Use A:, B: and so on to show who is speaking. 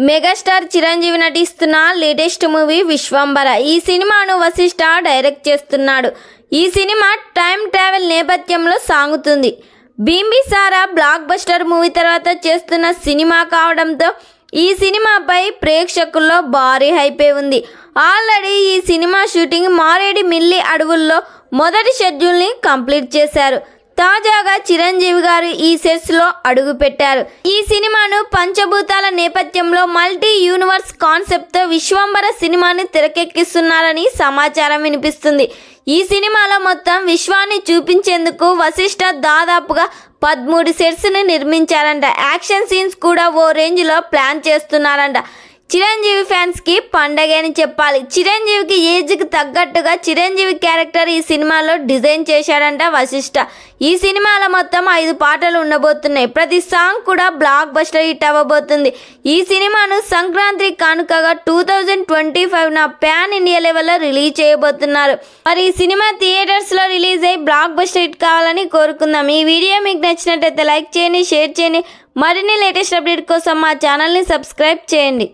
A: Megastar Chiranjeevi నటిస్తున్న latest movie Vishwambhara. ఈ సినిమాను వశిష్ఠ డైరెక్ట్ చేస్తున్నాడు. ఈ సినిమా టైం ట్రావెల్ నేపథ్యంలో సాగుతుంది. బింబిసారా బ్లాక్ బస్టర్ మూవీ తర్వాత చేస్తున్న సినిమా కావడంతో ఈ సినిమాపై ప్రేక్షకుల్లో భారీ హైపే ఉంది. ఆల్రెడీ ఈ సినిమా షూటింగ్ మారేడుమిల్లి అడవుల్లో మొదటి షెడ్యూల్ని కంప్లీట్ చేశారు. తాజాగా చిరంజీవి గారు ఈ సెట్స్ లో అడుగు పెట్టారు. ఈ సినిమాను పంచభూతాల నేపథ్యంలో మల్టీ యూనివర్స్ కాన్సెప్ట్ తో విశ్వంబర సినిమాని తెరకెక్కిస్తున్నారని సమాచారం వినిపిస్తుంది. ఈ సినిమాలో మొత్తం విశ్వాన్ని చూపించేందుకు వశిష్ఠ దాదాపుగా 13 సెట్స్ ని నిర్మించారంట. యాక్షన్ సీన్స్ కూడా ఓ రేంజ్ లో ప్లాన్ చేస్తున్నారంట. చిరంజీవి ఫ్యాన్స్ కి పండగే అని చెప్పాలి. చిరంజీవికి ఏజ్ కి తగ్గట్టుగా చిరంజీవి క్యారెక్టర్ ఈ సినిమాలో డిజైన్ చేశాడంట వశిష్ఠ. ఈ సినిమాలో మొత్తం 5 పాటలు ఉండబోతున్నాయి. ప్రతి సాంగ్ కూడా బ్లాక్ బస్టర్ హిట్ అవ్వబోతుంది. ఈ సినిమాను సంక్రాంతి కానుకగా 2025 ప్యాన్ ఇండియా లెవెల్లో రిలీజ్ చేయబోతున్నారు. మరి ఈ సినిమా థియేటర్స్ లో రిలీజ్ అయ్యి బ్లాక్ బస్టర్ హిట్ కావాలని కోరుకుందాం. ఈ వీడియో మీకు నచ్చినట్లయితే లైక్ చేయండి, షేర్ చేయండి. మరిన్ని లేటెస్ట్ అప్డేట్ కోసం మా ఛానల్ని సబ్స్క్రైబ్ చేయండి.